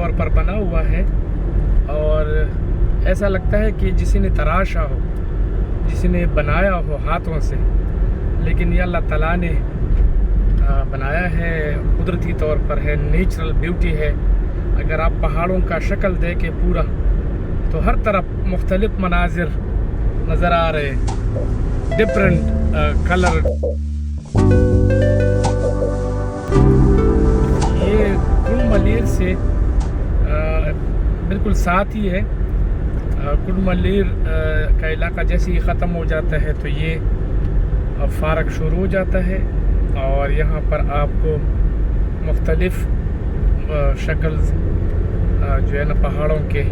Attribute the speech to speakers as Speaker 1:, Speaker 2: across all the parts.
Speaker 1: तौर पर बना हुआ है और ऐसा लगता है कि किसी ने तराशा हो, किसी ने बनाया हो हाथों से, लेकिन ये अल्लाह ताला ने बनाया है, कुदरती तौर पर है, नेचुरल ब्यूटी है। अगर आप पहाड़ों का शक्ल देखें पूरा, तो हर तरफ मुख्तलिफ मनाजिर नज़र आ रहे, डिफरेंट कलर। ये कुडमलीर से बिल्कुल साथ ही है। कुडमलीर का इलाका जैसे ही ख़त्म हो जाता है तो ये फारक शुरू हो जाता है और यहाँ पर आपको मुख्तलिफ शक्ल जो है ना पहाड़ों के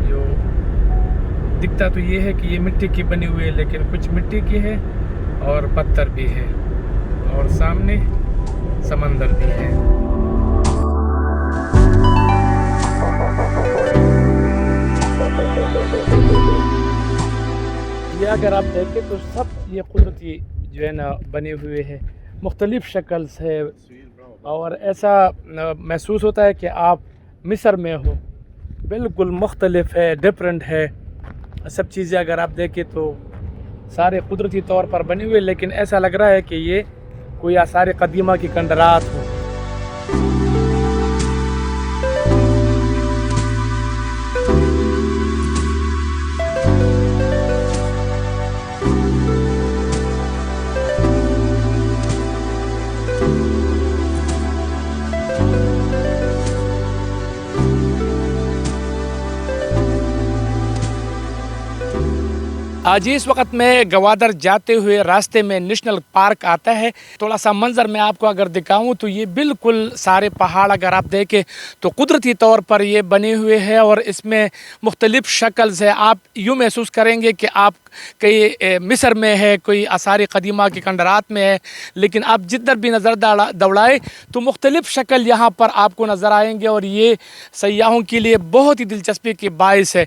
Speaker 1: जो दिखता तो ये है कि ये मिट्टी की बनी हुई है, लेकिन कुछ मिट्टी की है और पत्थर भी है और सामने समंदर भी है। ये अगर आप देखें तो सब ये कुदरती जो है ना बने हुए हैं, मुख्तलिफ शक्ल है और ऐसा महसूस होता है कि आप मिस्र में हो। बिल्कुल मुख्तलिफ है, डिफरेंट है सब चीज़ें। अगर आप देखें तो सारे कुदरती तौर पर बने हुए, लेकिन ऐसा लग रहा है कि ये कोई आसार कदीमा की खंडरात हो। आज इस वक्त में गवादर जाते हुए रास्ते में नेशनल पार्क आता है। थोड़ा सा मंजर मैं आपको अगर दिखाऊं तो ये बिल्कुल सारे पहाड़ अगर आप देखें तो कुदरती तौर पर ये बने हुए हैं और इसमें मुख्तलिफ शक्ल है। आप यूँ महसूस करेंगे कि आप कहीं मिस्र में है, कोई आसार कदीमा की खंडरात में है, लेकिन आप जिधर भी नज़र दौड़ाए तो मुख्तलिफ शक्ल यहाँ पर आपको नज़र आएंगे और ये सयाहों के लिए बहुत ही दिलचस्पी की बाइस है।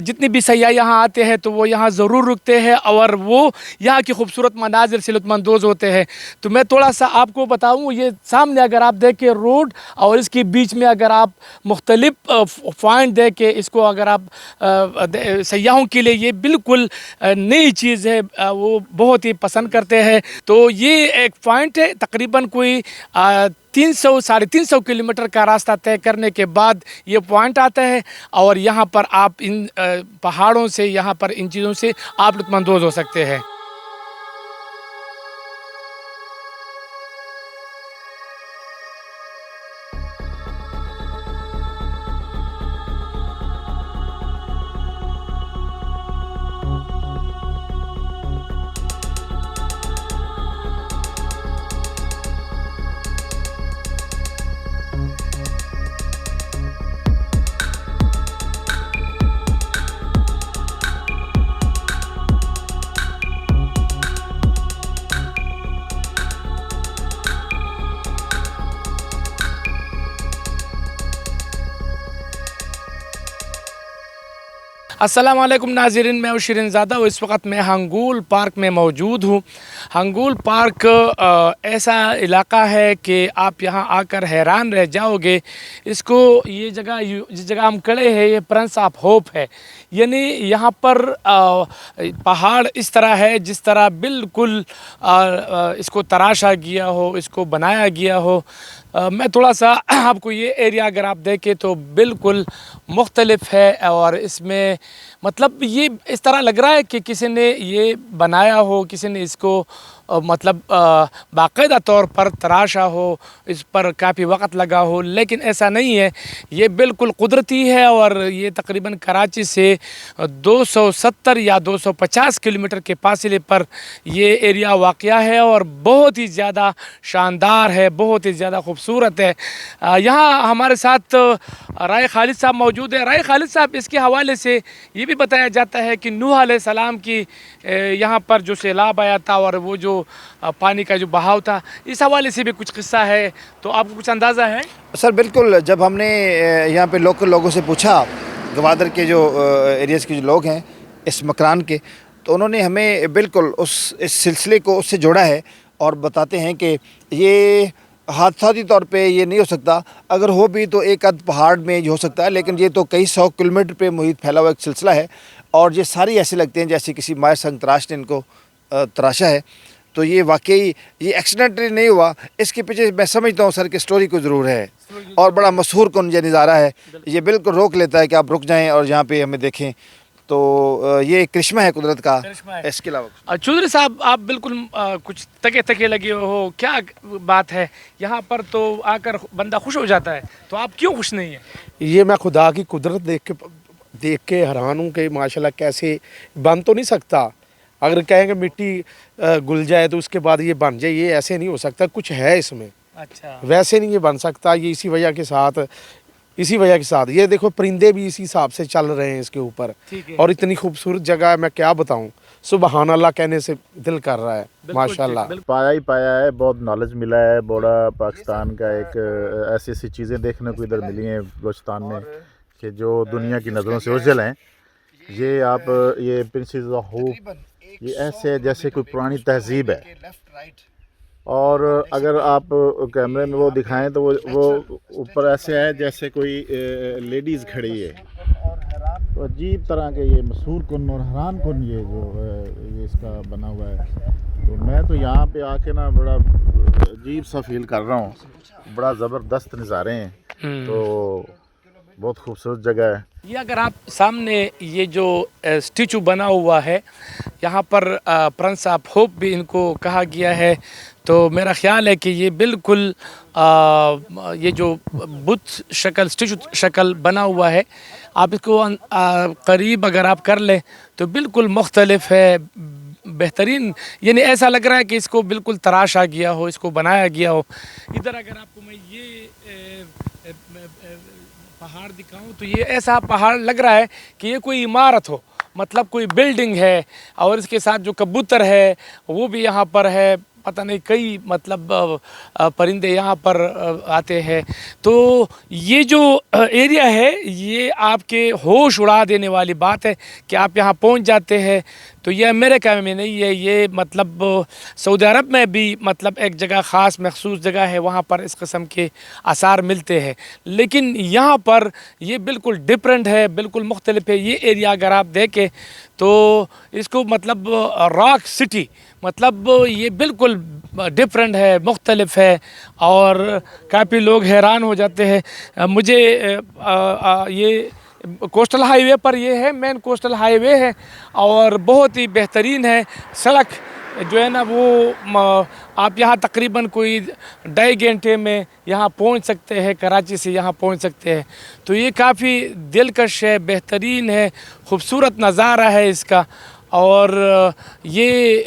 Speaker 1: जितने भी सयाह यहाँ आते हैं तो वो यहाँ ज़रूर रुकते हैं और वो यहाँ की खूबसूरत मनाजिर से लुत्फ़अंदोज़ होते हैं। तो मैं थोड़ा सा आपको बताऊँ, ये सामने अगर आप देखें रोड और इसके बीच में अगर आप मुख्तलिफ पॉइंट देखें, इसको अगर आप सयाहों के लिए ये बिल्कुल नई चीज़ है, वो बहुत ही पसंद करते हैं। तो ये एक पॉइंट है, तकरीबन कोई 300-350 किलोमीटर का रास्ता तय करने के बाद ये पॉइंट आता है और यहाँ पर आप इन पहाड़ों से, यहाँ पर इन चीज़ों से आप लुत्फ़अंदोज़ हो सकते हैं। अस्सलाम वालेकुम नाज़रीन, मैं शिरीन ज़ादा हूँ। इस वक्त मैं हंगूल पार्क में मौजूद हूँ। हंगूल पार्क ऐसा इलाका है कि आप यहाँ आकर हैरान रह जाओगे। इसको ये जगह, जिस जगह हम खड़े हैं, ये प्रिंस ऑफ होप है। यानी यहाँ पर पहाड़ इस तरह है जिस तरह बिल्कुल इसको तराशा गया हो, इसको बनाया गया हो। मैं थोड़ा सा आपको ये एरिया अगर आप देखें तो बिल्कुल मुख्तलिफ है और इसमें मतलब ये इस तरह लग रहा है कि किसी ने ये बनाया हो, किसी ने इसको मतलब बाकायदा तौर पर तराशा हो, इस पर काफ़ी वक्त लगा हो, लेकिन ऐसा नहीं है। ये बिल्कुल कुदरती है और ये तकरीबन कराची से 270 या 250 किलोमीटर के फासले पर ये एरिया वाक़या है और बहुत ही ज़्यादा शानदार है, बहुत ही ज़्यादा खूबसूरत है। यहाँ हमारे साथ राय खालिद साहब मौजूद है। राय खालिद साहब, इसके हवाले से ये भी बताया जाता है कि नूह अलैहिस्सलाम की यहाँ पर जो सैलाब आया था और वो जो पानी का जो बहाव था, इस हवाले से भी कुछ किस्सा है, तो आपको कुछ अंदाज़ा है?
Speaker 2: सर बिल्कुल, जब हमने यहाँ पे लोकल लोगों से पूछा, गवादर के जो एरियाज़ के जो लोग हैं इस मकान के, तो उन्होंने हमें बिल्कुल इस सिलसिले को उससे जोड़ा है और बताते हैं कि ये हादसाती तौर पे ये नहीं हो सकता, अगर हो भी तो एक आध पहाड़ में ही हो सकता है, लेकिन ये तो कई 100 किलोमीटर पे मुहित फैला हुआ एक सिलसिला है और ये सारी ऐसे लगते हैं जैसे किसी माहिर संग तराश ने इनको तराशा है। तो ये वाकई ये एक्सीडेंटली नहीं हुआ, इसके पीछे मैं समझता हूँ सर की स्टोरी को ज़रूर है और बड़ा मशहूर कौन ये नज़ारा है, ये बिल्कुल रोक लेता है कि आप रुक जाएँ और यहाँ पे हमें देखें। तो ये एक करिश्मा है कुदरत का। इसके अलावा
Speaker 1: चौधरी साहब, आप बिल्कुल कुछ तके तके लगे हो, क्या बात है? यहाँ पर तो आकर बंदा खुश हो जाता है, तो आप क्यों खुश नहीं है?
Speaker 3: ये मैं खुदा की कुदरत देख के हैरान हूँ कि माशाल्लाह कैसे बन तो नहीं सकता। अगर कहेंगे मिट्टी घुल जाए तो उसके बाद ये बन जाए, ये ऐसे नहीं हो सकता, कुछ है इसमें।
Speaker 1: अच्छा,
Speaker 3: वैसे नहीं ये बन सकता, ये इसी वजह के साथ ये देखो परिंदे भी इसी हिसाब से चल रहे हैं इसके ऊपर।
Speaker 1: ठीक है।
Speaker 3: और इतनी खूबसूरत जगह है, मैं क्या बताऊँ, सुबहान अल्लाह कहने से दिल कर रहा है। माशाल्लाह
Speaker 4: पाया ही पाया है, बहुत नॉलेज मिला है। बड़ा पाकिस्तान का एक ऐसी ऐसी चीज़ें देखने को इधर मिली हैं बलूचिस्तान में कि जो दुनिया की नज़रों से ओझल हैं। ये आप ये प्रिंसेस ऑफ होप, ये ऐसे है जैसे कोई पुरानी तहजीब है। और अगर आप कैमरे में वो दिखाएं तो वो ऊपर ऐसे है जैसे कोई लेडीज़ खड़ी है। तो अजीब तरह के ये मशहूर कुन और हैरान कुन ये जो ये इसका बना हुआ है। तो मैं तो यहाँ पे आके ना बड़ा अजीब सा फील कर रहा हूँ, बड़ा ज़बरदस्त नज़ारे हैं। तो बहुत खूबसूरत जगह है।
Speaker 1: ये अगर आप सामने ये जो स्टैचू बना हुआ है, यहाँ पर प्रिंस ऑफ होप भी इनको कहा गया है। तो मेरा ख्याल है कि ये बिल्कुल ये जो बुत शक्ल स्टैचू शक्ल बना हुआ है, आप इसको करीब अगर आप कर लें तो बिल्कुल मुख्तलिफ है, बेहतरीन। यानी ऐसा लग रहा है कि इसको बिल्कुल तराशा गया हो, इसको बनाया गया हो। इधर अगर आपको मैं ये पहाड़ दिखाऊं तो ये ऐसा पहाड़ लग रहा है कि ये कोई इमारत हो, मतलब कोई बिल्डिंग है। और इसके साथ जो कबूतर है वो भी यहाँ पर है, पता नहीं कई मतलब परिंदे यहाँ पर आते हैं। तो ये जो एरिया है ये आपके होश उड़ा देने वाली बात है कि आप यहाँ पहुँच जाते हैं। तो ये अमेरिका में नहीं है, ये मतलब सऊदी अरब में भी मतलब एक जगह ख़ास मखसूस जगह है, वहाँ पर इस किस्म के आसार मिलते हैं। लेकिन यहाँ पर ये बिल्कुल डिफरेंट है, बिल्कुल मुख्तलिफ है। ये एरिया अगर आप देखें तो इसको मतलब रॉक सिटी, मतलब ये बिल्कुल डिफरेंट है, मुख्तलिफ है और काफ़ी लोग हैरान हो जाते हैं। मुझे ये कोस्टल हाईवे पर ये है, मेन कोस्टल हाईवे है और बहुत ही बेहतरीन है। सड़क जो है ना वो आप यहाँ तकरीबन कोई 2.5 घंटे में यहाँ पहुँच सकते हैं, कराची से यहाँ पहुँच सकते हैं। तो ये काफ़ी दिलकश है, बेहतरीन है, खूबसूरत नज़ारा है इसका। और ये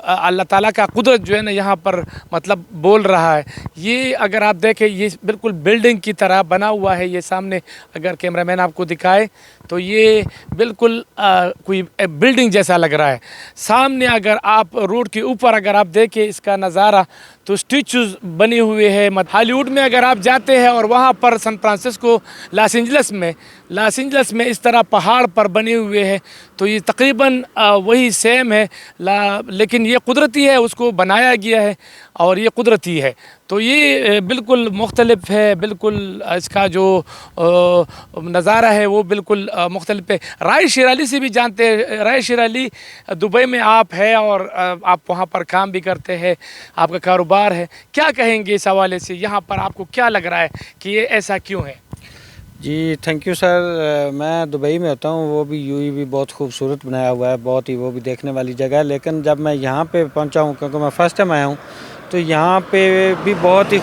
Speaker 1: अल्लाह ताला का कुदरत जो है ना यहाँ पर मतलब बोल रहा है। ये अगर आप देखें ये बिल्कुल बिल्डिंग की तरह बना हुआ है। ये सामने अगर कैमरामैन आपको दिखाए तो ये बिल्कुल कोई बिल्डिंग जैसा लग रहा है। सामने अगर आप रोड के ऊपर अगर आप देखें इसका नज़ारा तो स्टैचूज़ बने हुए हैं। हॉलीवुड में अगर आप जाते हैं और वहाँ पर सैन फ्रांसिस्को, लॉस एंजल्स में इस तरह पहाड़ पर बने हुए हैं, तो ये तकरीबन वही सेम है। लेकिन ये कुदरती है, उसको बनाया गया है और ये कुदरती है। तो ये बिल्कुल मुख्तलिफ है, बिल्कुल इसका जो नज़ारा है वो बिल्कुल मुख्तलिफ है। राय शेर अली से भी जानते हैं, राय शेर अली दुबई में आप है और आप वहाँ पर काम भी करते हैं, आपका कारोबार है। क्या कहेंगे इस हवाले से, यहाँ पर आपको क्या लग रहा है कि ये ऐसा क्यों है?
Speaker 5: जी थैंक यू सर। मैं दुबई में होता हूँ, वो भी यूएई भी बहुत खूबसूरत बनाया हुआ है, बहुत ही वो भी देखने वाली जगह है। लेकिन जब मैं यहाँ पे पहुँचा हूँ, क्योंकि मैं फ़र्स्ट टाइम आया हूँ, तो यहाँ पे भी बहुत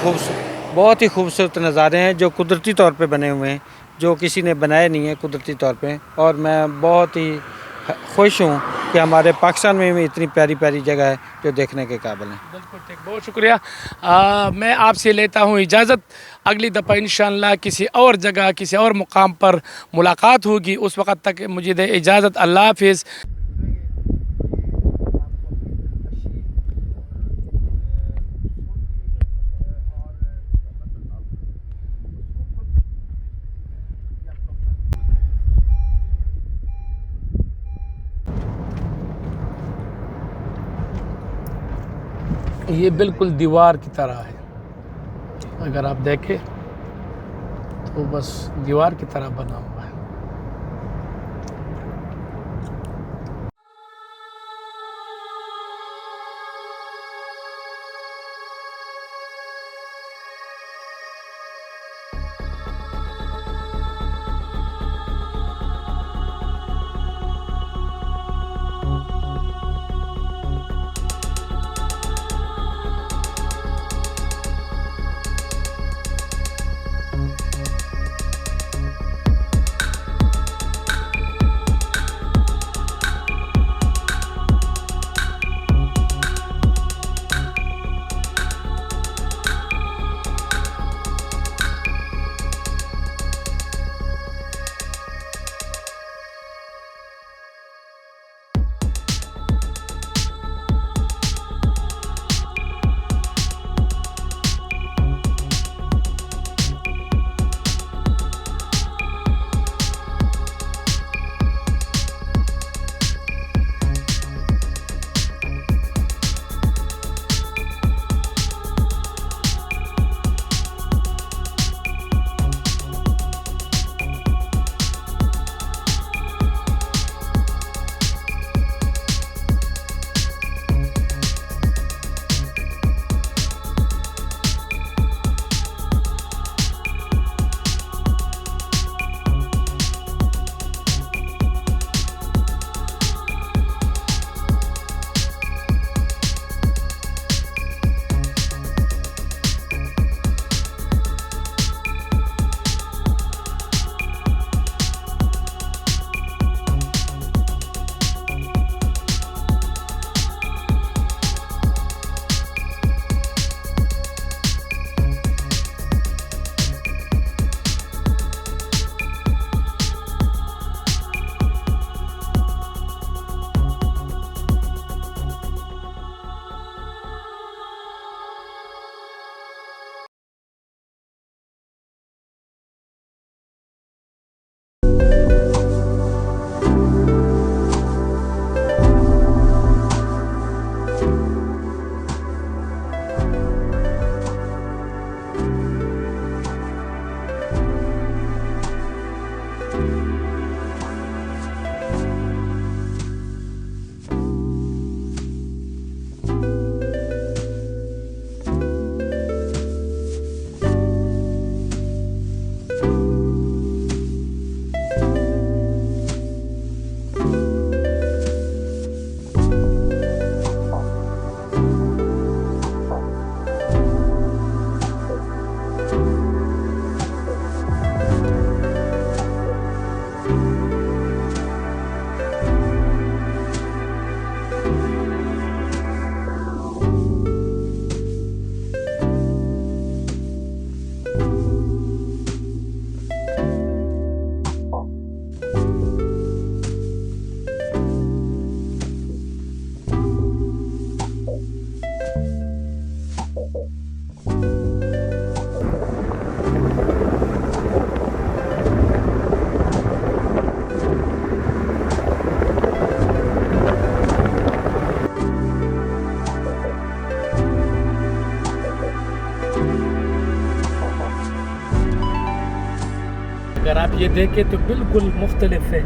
Speaker 5: ही खूबसूरत नज़ारे हैं जो कुदरती तौर पे बने हुए हैं, जो किसी ने बनाए नहीं है कुदरती तौर पे। और मैं बहुत ही खुश हूँ कि हमारे पाकिस्तान में भी इतनी प्यारी प्यारी जगह है जो देखने के काबिल है।
Speaker 1: बिल्कुल ठीक, बहुत शुक्रिया। मैं आपसे लेता हूँ इजाज़त। अगली दफ़ा इंशाअल्लाह किसी और जगह, किसी और मुकाम पर मुलाकात होगी। उस वक़्त तक मुझे दे इजाज़त। अल्लाह हाफिज़। ये बिल्कुल दीवार की तरह है। अगर आप देखें तो बस दीवार की तरह बना हुआ है। अगर आप ये देखें तो बिल्कुल मुख्तलिफ है,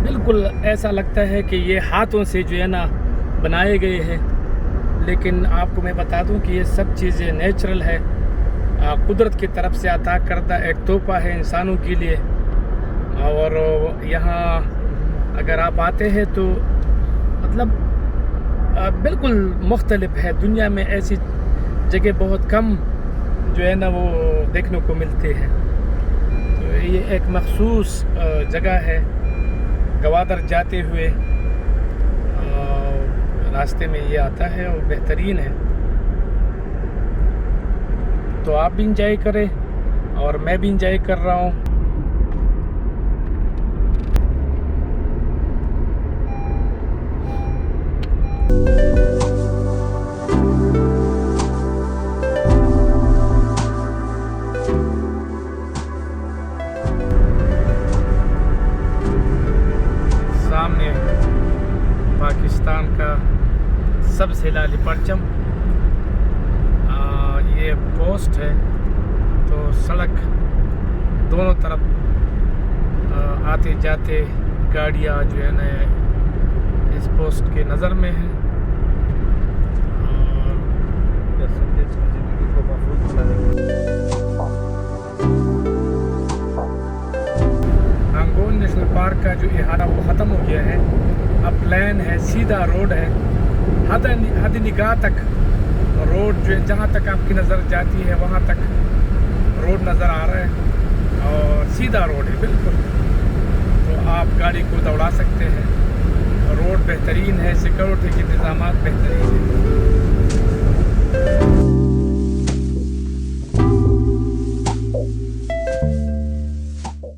Speaker 1: बिल्कुल ऐसा लगता है कि ये हाथों से जो है ना बनाए गए हैं। लेकिन आपको मैं बता दूं कि ये सब चीज़ें नेचुरल है, कुदरत की तरफ से अता करदा एक तोहफा है इंसानों के लिए। और यहाँ अगर आप आते हैं तो मतलब बिल्कुल मुख्तलिफ है। दुनिया में ऐसी जगह बहुत कम जो है ना वो देखने को मिलते हैं। तो ये एक मखसूस जगह है। गवादर जाते हुए रास्ते में ये आता है और बेहतरीन है। तो आप भी इंजॉय करें और मैं भी इंजॉय कर रहा हूँ। सामने पाकिस्तान का सबसे लाली परचम, ये पोस्ट है और सड़क दोनों तरफ आते जाते गाड़ियाँ जो है ना इस पोस्ट के नज़र में है। हांगोल नेशनल पार्क का जो इहाड़ा वो ख़त्म हो गया है, अब प्लान है, सीधा रोड है, हद निगाह तक रोड जो है, जहाँ तक आपकी नज़र जाती है वहाँ तक रोड नज़र आ रहा है और सीधा रोड है बिल्कुल। तो आप गाड़ी को दौड़ा सकते हैं, रोड बेहतरीन है, सिक्योरिटी के इंतज़ाम बेहतरीन हैं।